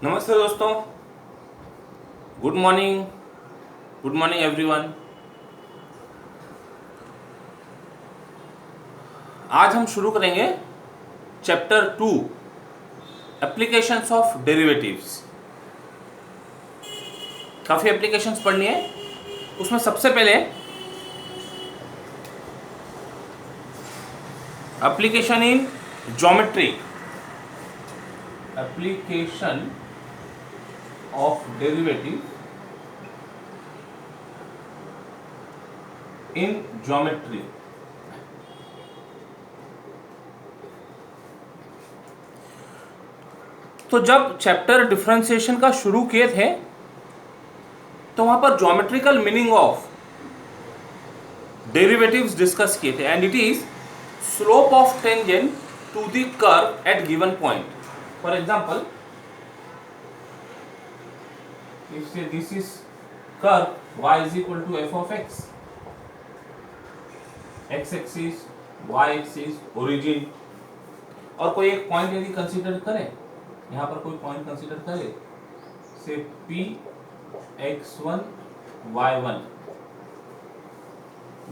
नमस्ते दोस्तों, good morning everyone. आज हम शुरू करेंगे चैप्टर 2 एप्लीकेशंस ऑफ डेरिवेटिव्स। काफ़ी एप्लीकेशंस पढ़नी है। उसमें सबसे पहले application in geometry, application of derivative in geometry। तो जब चैप्टर डिफरेंशिएशन का शुरू किए थे तो वहां पर geometrical meaning of derivatives discuss किए थे, and it is slope of tangent to the curve at given point. For example, if say this is curve y is equal to f of x axis, y axis, origin, और कोई एक point यदि consider करें, यहाँ पर कोई point consider करें से p x1 y1,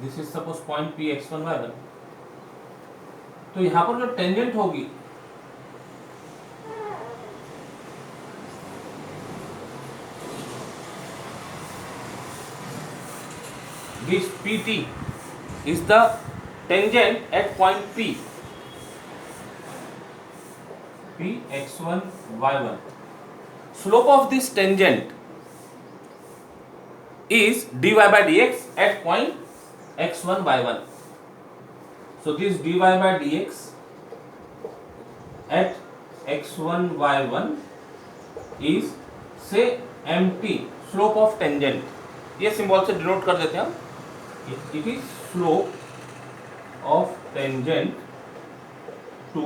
this is suppose point p x1 y1, तो यहाँ पर जो टेंजेंट होगी this PT is the tangent at point P, P x1 y1. Slope of this tangent is dy by dx at point x1 y1. So this dy by dx at x1 y1 is say mt, slope of tangent. ये symbol से denote कर देते हैं हम। It is slope of tangent to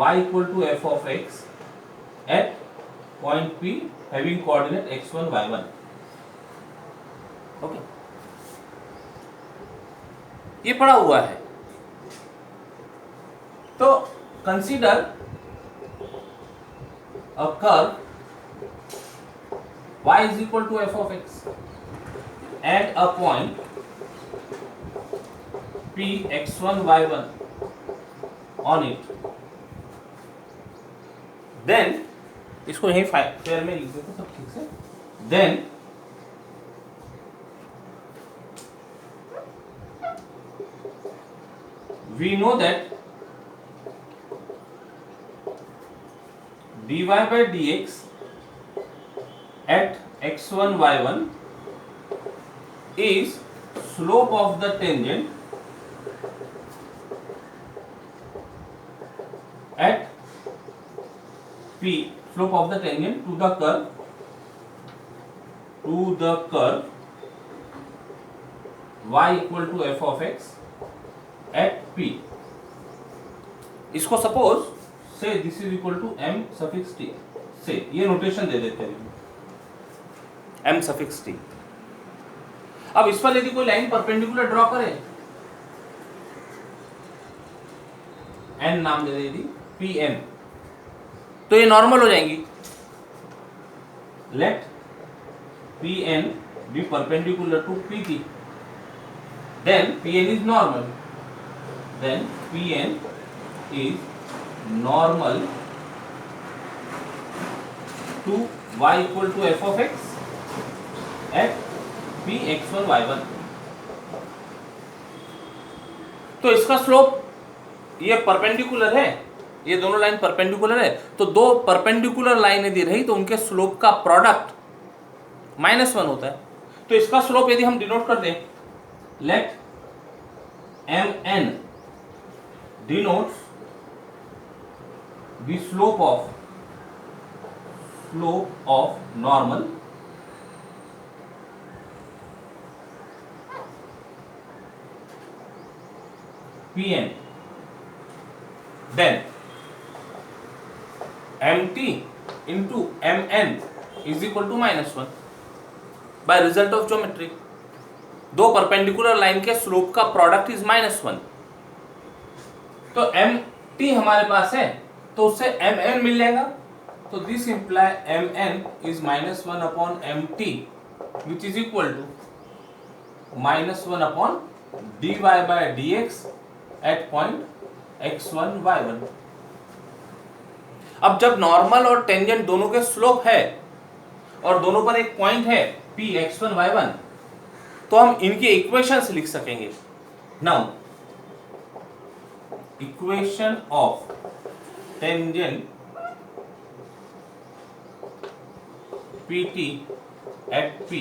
y equal to f of x at point P having coordinate x1 y1. Okay, ये पड़ा हुआ है। तो consider a curve y is equal to f of x at a point p x1 y1 on it, then इसको यही fair में लिख देते सब ठीक से। then we know that dy by dx at x1 y1 is slope of the tangent at P, slope of the tangent to the curve y equal to f of x at P। इसको suppose say this is equal to m suffix t, से ये notation दे देते हैं m suffix t। अब इस पर यदि कोई लाइन परपेंडिकुलर ड्रॉ करे, n नाम दे दे यदि Pn, तो ये नॉर्मल हो जाएंगी। Let Pn be perpendicular to Pt, then Pn is normal, then Pn is normal to y equal to f of x at p x1 y1। तो इसका slope ये परपेंडिकुलर है, ये दोनों लाइन परपेंडिकुलर है, तो दो परपेंडिकुलर लाइन यदि रही तो उनके स्लोप का प्रोडक्ट -1 होता है। तो इसका स्लोप यदि हम डिनोट कर दें, let mn denotes the slope of normal Pn, then mt into mn is equal to -1 by result of geometry। दो परपेंडिकुलर लाइन के स्लोप का प्रोडक्ट इज -1, तो mt हमारे पास है तो उससे mn मिल जाएगा। तो this imply mn is -1 upon mt which is equal to -1 upon dy by dx at point x1 y1। अब जब नॉर्मल और टेंजेंट दोनों के स्लोप है और दोनों पर एक पॉइंट है p x1 y1, तो हम इनकी इक्वेशंस लिख सकेंगे। Now equation of tangent pt at p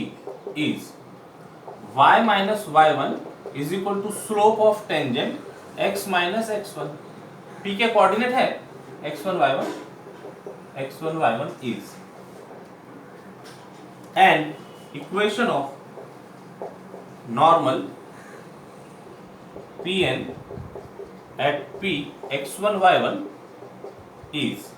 is y minus y1 is equal to slope of tangent x minus x1। p के कोऑर्डिनेट है x1 y1 is, and equation of normal pn at p x1 y1 is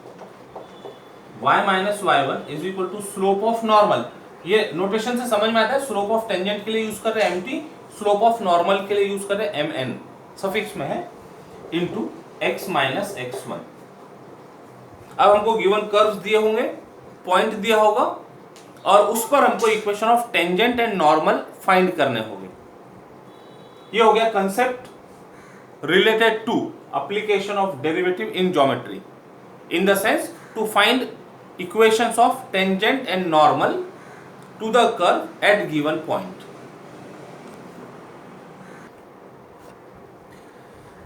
y minus y1 is equal to slope of normal। ये notation से समझ में आता है, slope of tangent के लिए यूज कर रहे हैं mt, स्लोप ऑफ नॉर्मल के लिए यूज कर रहे हैं mn, सफिक्स में है, इनटू x माइनस x1। अब हमको गिवन कर्व्स दिए होंगे, पॉइंट दिया होगा और उस पर हमको equation of tangent and normal find करने होंगे। ये हो गया concept related to application of derivative in geometry, in the sense to find equations of tangent and normal to the curve at given point.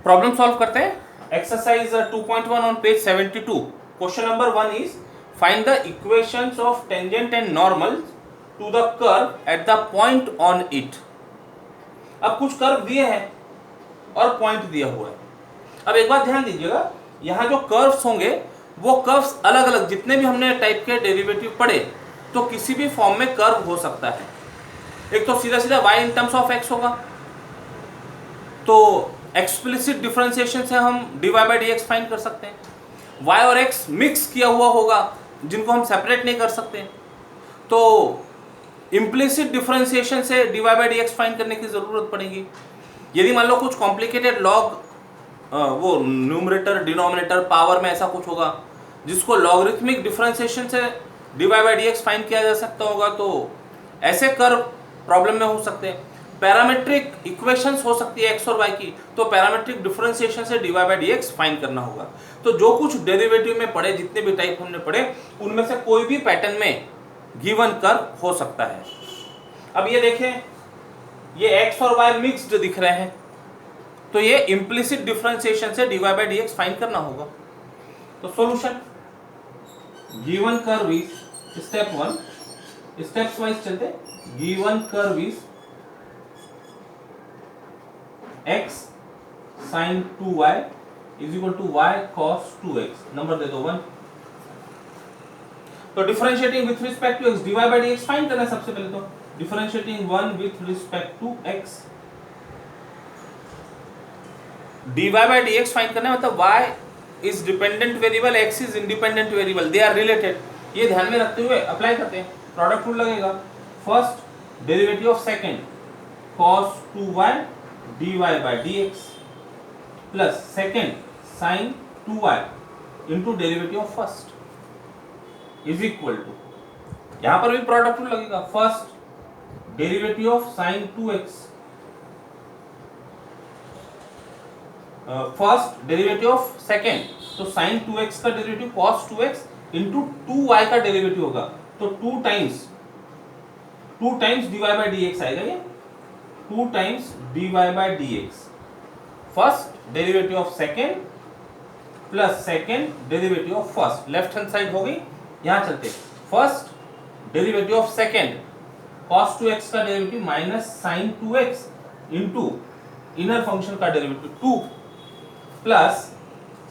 Problem solve करते हैं। Exercise 2.1 on page 72। Question number 1 is find the equations of tangent and normal to the curve at the point on it. अब कुछ curve दिए हैं और point दिया हुआ है। अब एक बात ध्यान दीजिएगा, यहाँ जो कर्व्स होंगे वो कर्व्स अलग अलग, जितने भी हमने टाइप के डेरिवेटिव पढ़े, तो किसी भी फॉर्म में कर्व हो सकता है। एक तो सीधा सीधा y in terms of x होगा, तो एक्सप्लिसिट डिफरेंशिएशन से हम dy बाई dx फाइंड कर सकते हैं। y और x मिक्स किया हुआ होगा, जिनको हम सेपरेट नहीं कर सकते, तो इम्प्लिसिट डिफरेंशिएशन से dy बाई dx फाइंड करने की जरूरत पड़ेगी। यदि मान लो कुछ कॉम्प्लिकेटेड लॉग, वो न्यूमरेटर डिनोमिनेटर पावर में ऐसा कुछ होगा जिसको लॉगरिथमिक डिफरेंशिएशन से dy बाई dx फाइंड किया जा सकता होगा, तो ऐसे कर्व प्रॉब्लम में हो सकते हैं। पैरामेट्रिक इक्वेशंस हो सकती है x और y की, तो पैरामेट्रिक डिफरेंशिएशन से dy बाई dx फाइंड करना होगा। तो जो कुछ डेरिवेटिव में पढ़े, जितने भी टाइप हमने पढ़े, उनमें से कोई भी पैटर्न में गिवन कर्व हो सकता है। अब ये देखें, ये x और y मिक्स्ड दिख रहे हैं, तो ये इम्प्लिसिट डिफरेंशिएशन से dy बाई dx फाइंड करना होगा। तो solution, given curve is step 1, steps wise चलते। Given curve is x sin 2y is equal to y cos 2x। Number दे दो 1। तो differentiating with respect to x dy by dx find करना है सबसे पहले। तो differentiating 1 with respect to x, dy by dx find करना है, मतलब y is dependent variable, x is independent variable, they are related. ये ध्यान में रखते हुए अप्लाई करते हैं। प्रोडक्ट रूल लगेगा। First derivative of second cos 2y dy by dx plus second sin 2y into derivative of first is equal to, यहां पर भी प्रोडक्ट रूल लगेगा। First derivative of sin 2x, first derivative of second, तो sin 2x का derivative cos 2x into 2y का derivative होगा, तो 2 times dy by dx आएगा। ये 2 times dy by dx, first derivative of second plus second derivative of first. Left hand side हो गई। यहां चलते, first derivative of second cos 2x का derivative minus sin 2x into inner function का derivative 2 plus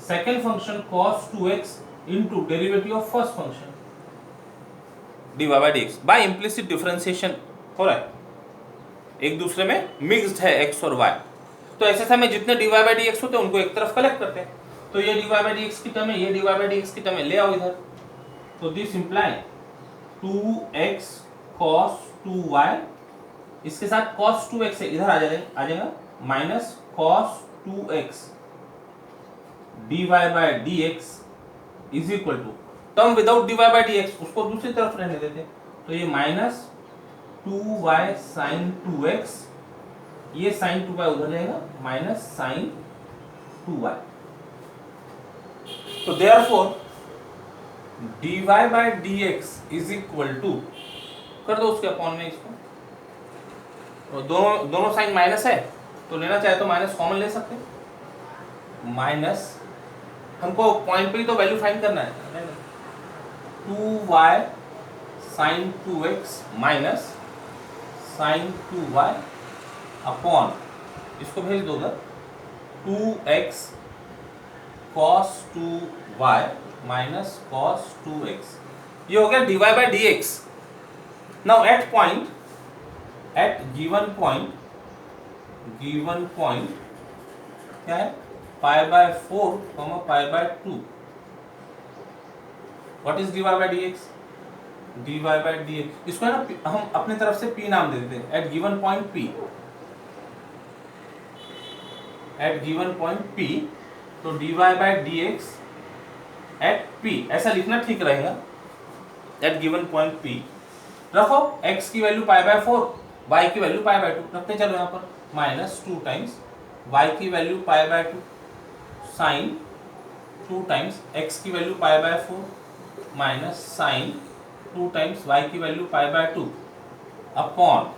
second function cos 2x into derivative of first function dy by dx by implicit differentiation हो रहा है, एक दूसरे में मिक्स्ड है x और y। तो ऐसे समय जितने dy बाई dx होते हैं उनको एक तरफ कलेक्ट करते हैं। तो ये dy बाई dx की टर्म है, ये dy बाई dx की टर्म है, ले आओ इधर। तो this imply 2x cos 2y, इसके साथ cos 2x है, इधर आ जाएगा minus cos 2x dy by dx is equal to term without dy by dx उसको दूसरी तरफ रहने देते, तो ये माइनस 2y sin 2x, ये sin 2y उधर जाएगा, माइनस sin 2y। तो therefore dy by dx is equal to, कर दो उसके अपॉन में इसको, तो दोनों साइन माइनस है तो लेना चाहे तो माइनस कॉमन ले सकते हैं, माइनस, हमको पॉइंट पे ही तो वैल्यू फाइंड करना है, 2y sin 2x minus sin 2y upon, इसको भेज दो उधर, 2x cos 2y minus cos 2x, ये हो गया dy by dx। Now at point, at given point क्या है, pi by 4 pi by 2, what is dy by dx, dy by dx, इसको है ना हम अपने तरफ से p नाम दे देते हैं, at given point p, at given point p, तो dy by dx at p, ऐसा लिखना ठीक रहेगा, एट गिवन पॉइंट p। रखो x की वैल्यू पाई बाय 4, y की वैल्यू पाई बाय 2, रखते चलो यहाँ पर, माइनस 2 टाइम्स y की value pi by 2 sine 2 times x की value pi by 4 minus sine 2 times y की value pi by 2 upon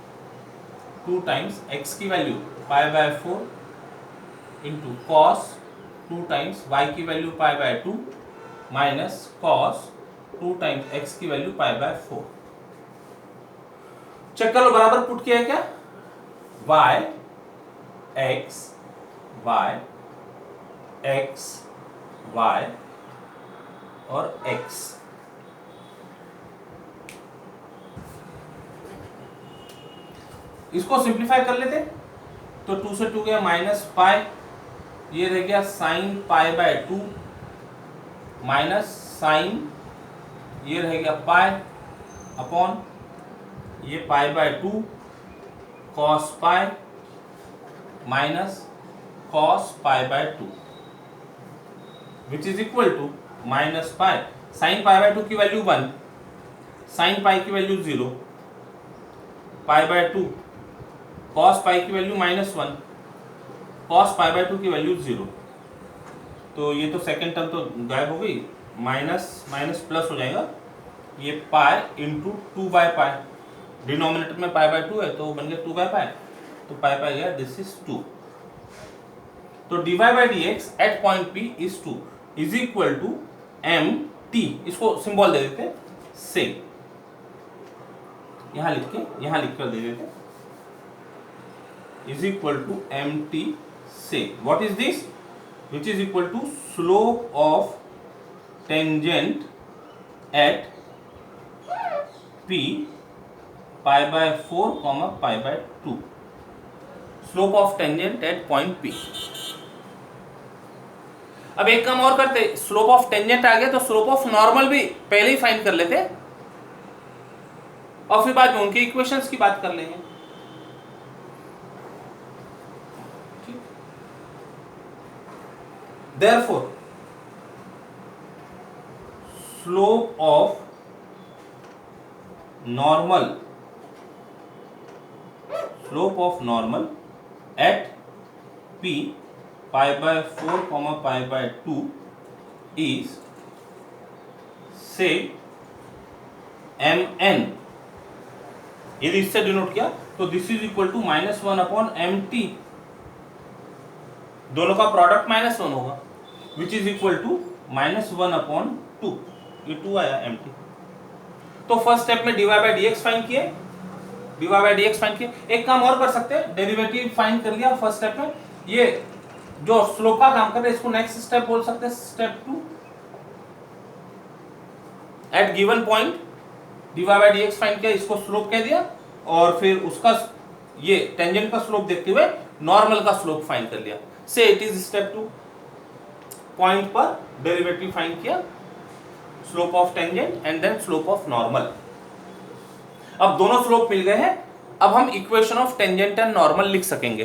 2 times x की value pi by 4 into cos 2 times y की value pi by 2 minus cos 2 times x की value pi by 4। Check कर लो बराबर put किया है क्या, y x y x y और x, इसको सिंप्लीफाई कर लेते, तो 2 से 2 गया माइनस पाई, ये रह गया sine pi by 2 minus sine, ये रह गया पाई अपॉन, ये pi by 2 cos pi minus cos pi by 2 which is equal to minus pi, sine pi by 2 की वैल्यू 1, साइन पाई की value 0, pi by 2, cos pi की value -1, cos pi by 2 की value 0, तो ये तो second term तो गायब हो गई, माइनस माइनस प्लस हो जाएगा, ये pi into 2 by pi, denominator में पाई बाय 2 है तो बन गया 2 बाय पाई, तो पाई पाई गया, दिस इज 2, तो dy by dx at point p is 2 is equal to mt, इसको सिंबल दे देते से, यहां लिख कर दे देते, is equal to mt say, what is this, which is equal to slope of tangent at p pi by 4 pi by 2, slope of tangent at point p। अब एक काम और करते, स्लोप ऑफ टेंजेंट आ गया तो स्लोप ऑफ नॉर्मल भी पहले ही find कर लेते और फिर बाद में उनके इक्वेशंस की बात कर लेंगे। Therefore, slope of normal at p pi by 4 pi by 2 is say mn, यदि इससे डिनोट किया तो this is equal to -1 upon mt, दोनों का प्रोडक्ट -1 होगा, which is equal to -1 upon 2, ये 2 आया mt। तो फर्स्ट स्टेप में dy बाई dx फाइंड किए, एक काम और कर सकते हैं, डेरिवेटिव फाइंड कर लिया फर्स्ट स्टेप में, ये जो स्लोप का काम कर रहे हैं इसको नेक्स्ट स्टेप बोल सकते हैं, step 2, at given point dy by dx find किया, इसको स्लोप कह दिया और फिर उसका ये टेंजेंट का स्लोप देखते हुए नॉर्मल का स्लोप फाइंड कर लिया, say it is step 2, point पर डेरिवेटिव फाइंड किया, slope of tangent and then slope of normal. अब दोनों स्लोप मिल गए हैं, अब हम equation of tangent and normal लिख सकेंगे।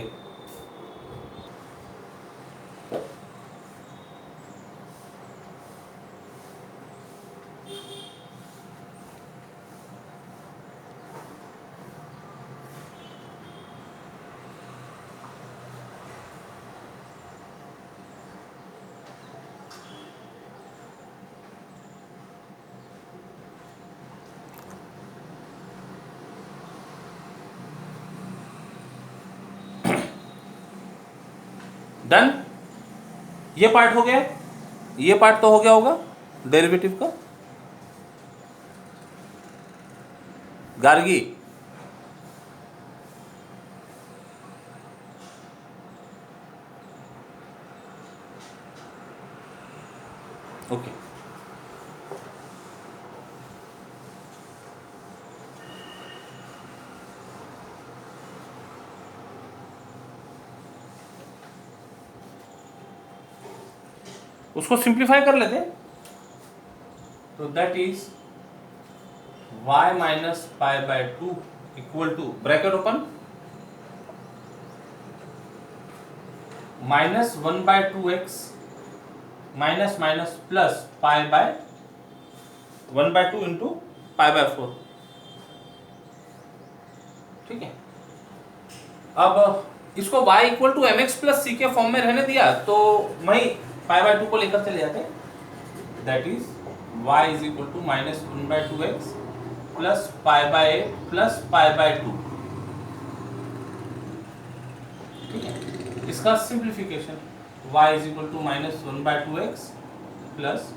डन। ये पार्ट हो गया, ये पार्ट तो हो गया होगा डेरिवेटिव का। गार्गी ओके। उसको सिंप्लीफाई कर लेते हैं, तो that is y minus pi by 2 equal to bracket open minus 1/2x minus minus plus pi by 1/2 into pi by 4। ठीक है, अब इसको y equal to M X plus C के फॉर्म में रहने दिया, तो वही पाई बाय 2 को लेकर चले जाते हैं। That is y is equal to minus 1/2x plus pi by 8 plus pi by 2। ठीक है, इसका simplification y is equal to minus 1/2x plus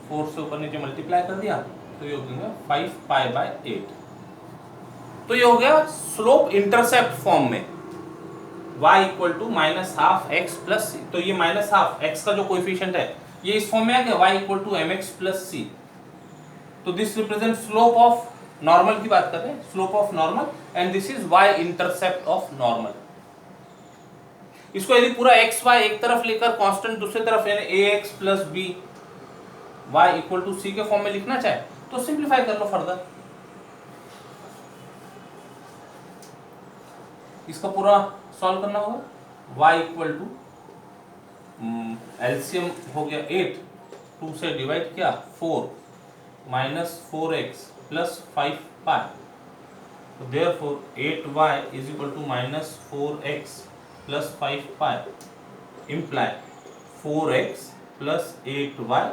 4 से ऊपर नीचे मल्टीप्लाई कर दिया, तो ये हो गया 5 पाई बाय 8। तो ये हो गया स्लोप इंटरसेप्ट फॉर्म में y equal to minus half X plus C. तो ये माइनस हाफ एक्स का जो कोएफिशिएंट है ये इस फॉर्म में आ गया, y equal to M X plus C. तो this represent slope of normal की बात कर रहे हैं, slope of normal, and this is y intercept of normal. इसको यदि पूरा एक्स वाई एक तरफ लेकर कांस्टेंट दूसरी तरफ यानी A X plus B y equal to C के फॉर्म में लिखना चाहे तो सिंप्लीफाई कर लो फर्दर। इसका पूरा सॉल्व करना होगा, y इक्वल टू एलसीएम हो गया 8, 2 से डिवाइड किया 4 माइनस 4x प्लस 5 पाई। तो therefore 8y is equal to minus 4x plus 5 pi imply 4x plus 8y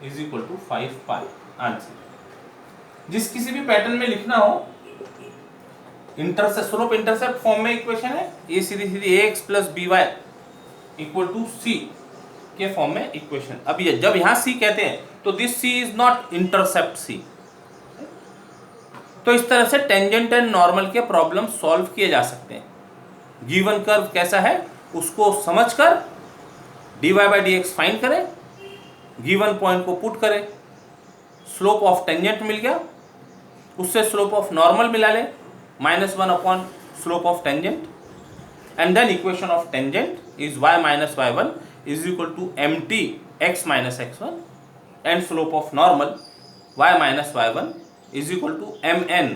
is equal to 5 pi. Answer जिस किसी भी पैटर्न में लिखना हो, इंटरसेप्ट स्लोप इंटरसेप्ट फॉर्म में इक्वेशन है, ये सीधी सीधी ax plus by equal to c के फॉर्म में इक्वेशन। अब ये जब यहां c कहते हैं तो this c is not intercept c। तो इस तरह से टेंजेंट एंड नॉर्मल के प्रॉब्लम सॉल्व किए जा सकते हैं। गिवन कर्व कैसा है उसको समझकर dy by D X find करें, गिवन पॉइंट को पुट करें, स्लोप ऑफ टेंजेंट मिल गया, उससे स्लोप ऑफ नॉर्मल मिला ले -1 upon slope of tangent, and then equation of tangent is y minus y1 is equal to mt x minus x1, and slope of normal y minus y1 is equal to mn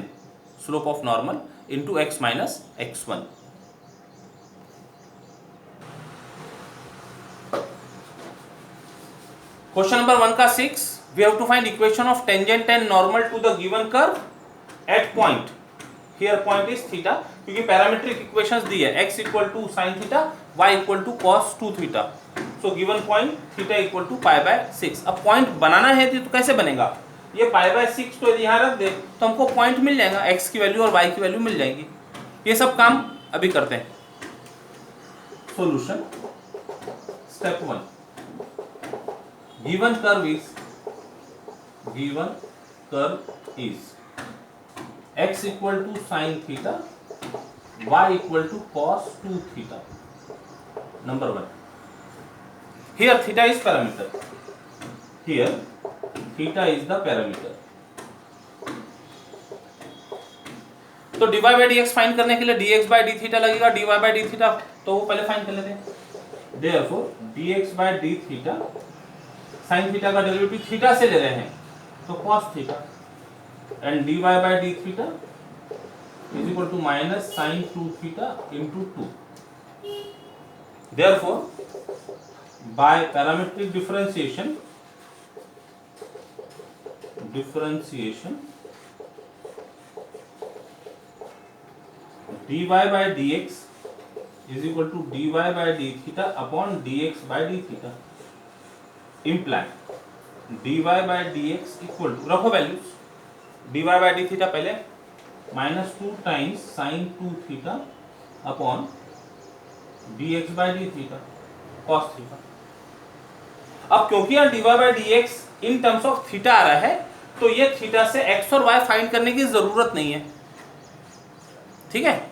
slope of normal into x minus x1। Question number 1 का 6, we have to find equation of tangent and normal to the given curve at point. Here point is theta, क्योंकि parametric equations दी है x equal to sine theta, y equal to cos 2 theta. So given point theta equal to pi by 6। अब point बनाना है तो कैसे बनेगा, ये pi by 6 तो यदि यहाँ रख दे तो हमको पॉइंट मिल जाएगा, x की वैल्यू और y की वैल्यू मिल जाएगी। ये सब काम अभी करते हैं। Solution step 1, given curve is x equal to sin theta, y equal to cos 2 theta. Number 1, here theta is parameter, here theta is the parameter. तो dy by dx फाइंड करने के लिए dx by d theta लगेगा, dy by d theta तो वो पहले find कर लेते हैं। therefore dx by d theta, sine theta का डेरिवेटिव थीटा से ले रहे हैं तो cos theta, and dy by d theta is equal to minus sine 2 theta into 2। Therefore by parametric differentiation dy by dx is equal to dy by d theta upon dx by d theta imply dy by dx equal to, रखो values, dy by d theta पहले -2 times sine 2 theta upon dx by d theta cos थीटा। अब क्योंकि यहाँ dy by D X in terms of theta आ रहा है, तो ये थीटा से x और y फाइंड करने की जरूरत नहीं है, ठीक है।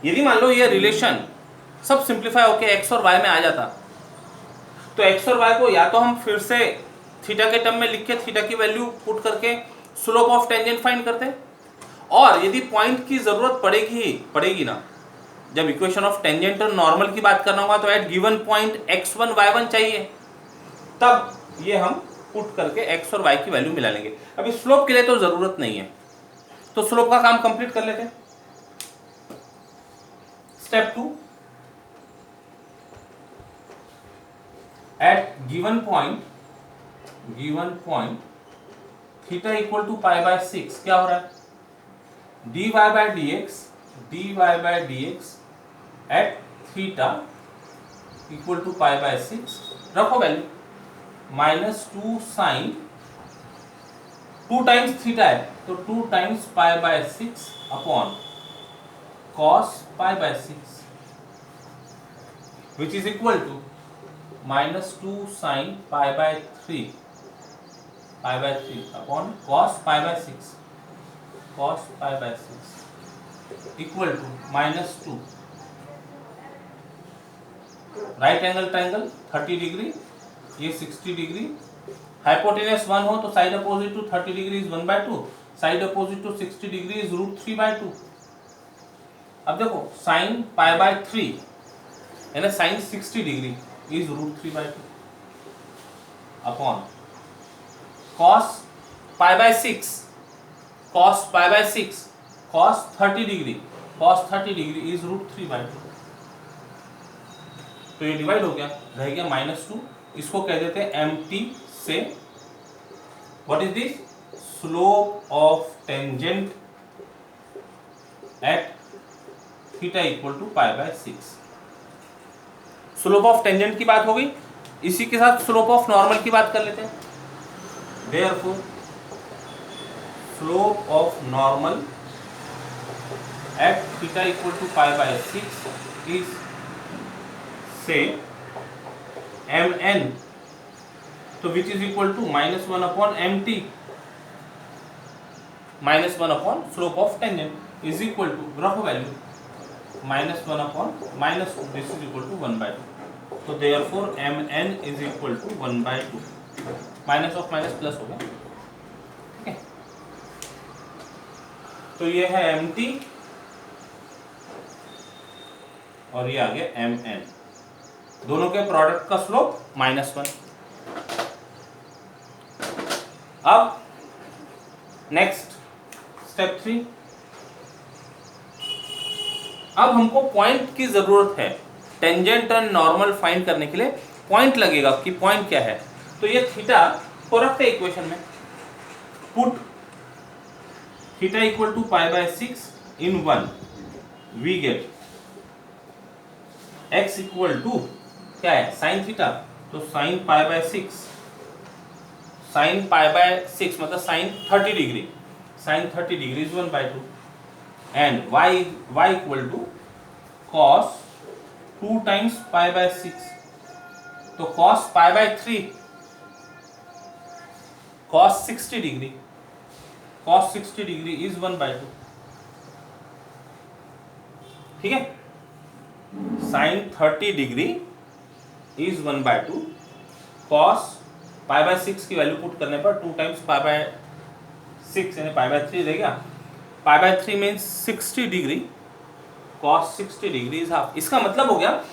यदि मान लो ये रिलेशन सब सिंप्लीफाई होके x और y में आ जाता, तो x और y को या तो हम फिर से थीटा के टर्म में लिख के थीटा की वैल्यू पुट करके स्लोप ऑफ टेंजेंट फाइंड करते, और यदि पॉइंट की जरूरत पड़ेगी ना, जब इक्वेशन ऑफ टेंजेंट और नॉर्मल की बात करना होगा तो eight given point x1 y1 चाहिए, तब ये हम पुट करके x और y की वैल्यू मिला लेंगे। अभी स्लोप के लिए तो जरूरत नहीं है, तो स्लोप का काम कंप्लीट कर लेते हैं। Step 2, at given point theta equal to pi by 6 क्या हो रहा है, dy by dx at theta equal to pi by 6, रखो वैल्यू, -2 साइन 2 टाइम्स थीटा है तो 2 times pi by 6 upon cos pi by 6 which is equal to -2 sine pi by 3 upon cos pi by 6 equal to -2 right angle triangle 30 degree, ये 60 degree, hypotenuse 1 हो तो side opposite to 30 degree is 1/2, side opposite to 60 degree is √3/2। अब देखो sine pi by 3 यानी sine 60 degree is √3/2 upon cos pi by 6 cos 30 degree is √3/2। तो ये divide हो गया, रह गया -2, इसको कह देते हैं mt say what is this, slope of tangent at theta equal to pi by 6। Slope of tangent की बात हो गई, इसी के साथ स्लोप ऑफ नॉर्मल की बात कर लेते हैं। Therefore slope of normal at theta equal to pi by 6 is से mn, तो which is equal to -1 upon mt, -1 upon slope of tangent is equal to, रखो value, -1 upon -2, this is equal to 1/2। तो therefore mn is equal to 1/2, minus of minus plus हो गया, ठीक है। तो ये है mt और ये आ गया mn, दोनों के प्रोडक्ट का स्लोप -1। अब नेक्स्ट स्टेप 3, अब हमको पॉइंट की जरूरत है, टेंजेंट और नॉर्मल फाइंड करने के लिए पॉइंट लगेगा कि पॉइंट क्या है। तो ये थीटा को रखते इक्वेशन में, put theta equal to pi by 6 in 1, we get x equal to क्या है, साइन थीटा, तो sine pi by 6, sine pi by 6 मतलब sine 30 degree, sine 30 degree is 1/2 and y equal to cos 2 times pi by 6, तो cos pi by 3 cos 60 degree, cos 60 degree is 1/2, ठीक है। Sine 30 degree is 1/2, cos pi by 6 की value put करने पर 2 times pi by 6 यानी पाई by 3 रहेगा, pi by 3 means 60 degree, cos 60 degree is half. इसका मतलब हो गया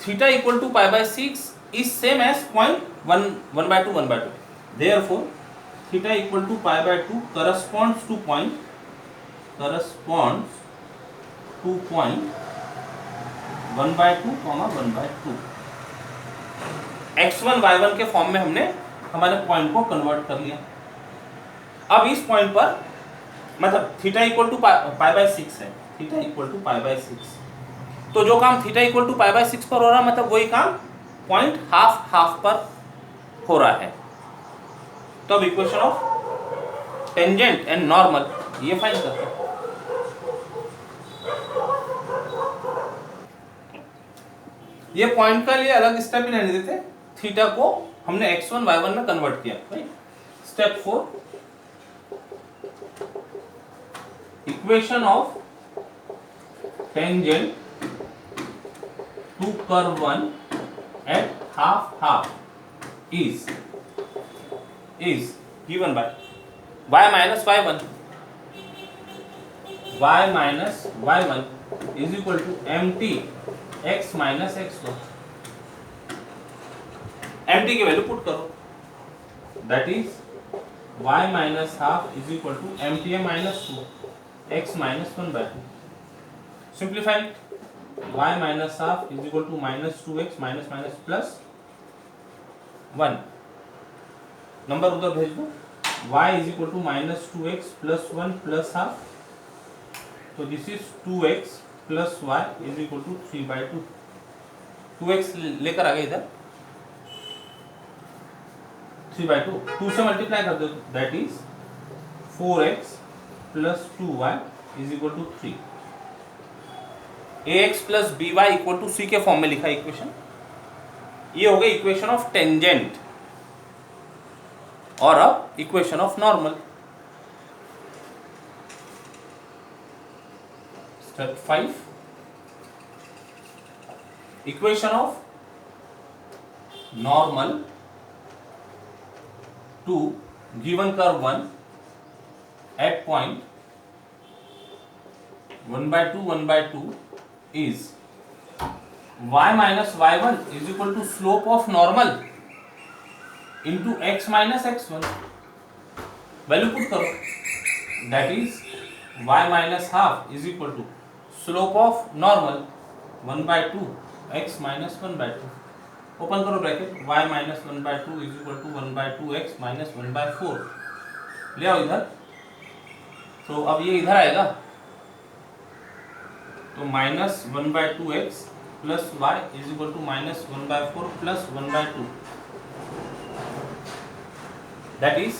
theta equal to pi by 6 is same as point 1/2। Therefore theta equal to pi by 2 corresponds to point 1/2, 1/2। x1 y1 के form में हमने हमारे पॉइंट को कन्वर्ट कर लिया। अब इस पॉइंट पर मतलब theta equal to pi by 6 है, theta equal to pi by 6, तो जो काम theta equal to pi by 6 पर हो रहा है मतलब वही काम पॉइंट हाफ पर हो रहा है। तो अब equation of tangent and normal ये फाइंड करते हैं। ये पॉइंट का लिए अलग स्टेप ही नहीं देते, थीटा को हमने x1 y1 में कन्वर्ट किया। Right, step 4, equation of tangent to curve 1 at half half is given by y minus y1 is equal to mt x minus x1। mt की वैल्यू पुट करो, that is y minus half is equal to mt minus 2 x minus 1/2। Simplified, y minus half is equal to minus 2x minus minus plus 1, number उधर भेज दो, y is equal to minus 2x plus 1 plus half, तो this is 2x plus y is equal to 3/2। 2x लेकर आ गए इधर, 3/2, 2 से multiply कर दो, that is 4x plus 2y is equal to 3। ax plus by equal to c के form में लिखा इक्वेशन। ये हो गई इक्वेशन ऑफ टेंजेंट। और अब equation of normal, step 5, equation of normal to given curve 1 at point 1/2 1/2 is y minus y1 is equal to slope of normal into x minus x1। Value put करो, that is y minus half is equal to slope of normal 1/2 x minus 1/2। Open करो bracket, y minus 1/2 is equal to 1/2 x minus 1/4। ले आओ इधर, तो अब ये इधर आएगा, तो minus 1/2 x plus y is equal to minus 1/4 plus 1/2, that is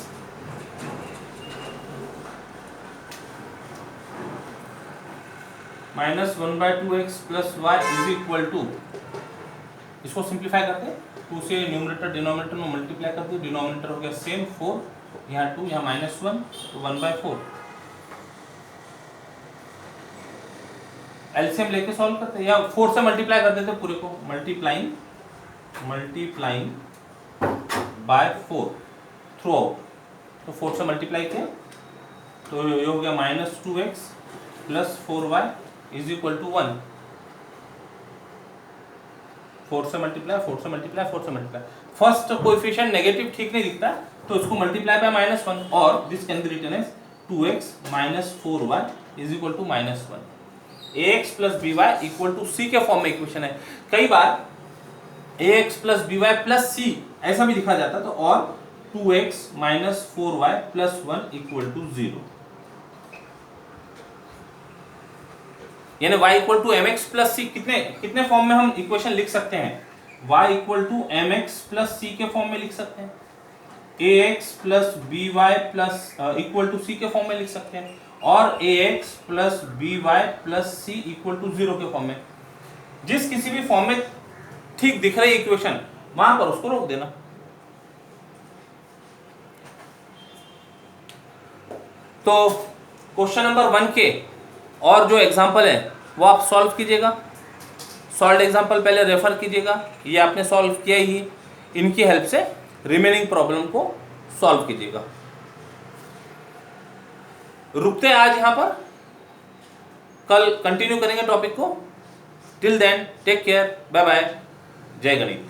minus 1/2 x plus y is equal to, इसको सिंप्लीफाई करते हैं, 2 से न्यूमरेटर डिनोमिनेटर में मल्टीप्लाई कर दो, डिनोमिनेटर हो गया सेम 4, यहाँ 2 यहाँ माइनस 1, तो 1/4। एलसीएम लेके सॉल्व करते हैं या 4 से मल्टीप्लाई कर देते पूरे को, मल्टीप्लाइंग बाय 4 थ्रू आउट, तो 4 से मल्टीप्लाई किया, तो ये हो गया minus 2x plus 4y is equal to 1। 4 से मल्टीप्लाई, 4 से मल्टीप्लाई, 4 से मल्टीप्लाई, फर्स्ट कोएफिशिएंट नेगेटिव ठीक नहीं दिखता, तो इसको मल्टीप्लाई बाय -1, और this can be written as 2x minus 4y is equal to -1। ax plus by equal to c के फॉर्म में इक्वेशन है। कई बार ax plus by plus c ऐसा भी लिखा जाता, तो और 2x minus 4y plus 1 equal to 0, यानी y equal to mx plus c। कितने फॉर्म में हम इक्वेशन लिख सकते हैं? y equal to mx plus c के फॉर्म में लिख सकते हैं, ax plus by plus equal to c के फॉर्म में लिख सकते हैं, और ax plus by plus c equal to 0 के फॉर्म में। जिस किसी भी फॉर्म में ठीक दिख रही इक्वेशन, वहां पर उसको रोक देना। तो क्वेश्चन नंबर 1 के और जो एग्जाम्पल है वो आप सॉल्व कीजिएगा, सॉल्व एग्जाम्पल पहले रेफर कीजिएगा, ये आपने सॉल्व किया ही, इनकी हेल्प से रिमेनिंग प्रॉब्लम को सॉल्व कीजिएगा। रुकते हैं आज यहाँ पर, कल कंटिन्यू करेंगे टॉपिक को। Till then take care, bye bye, जय गणित।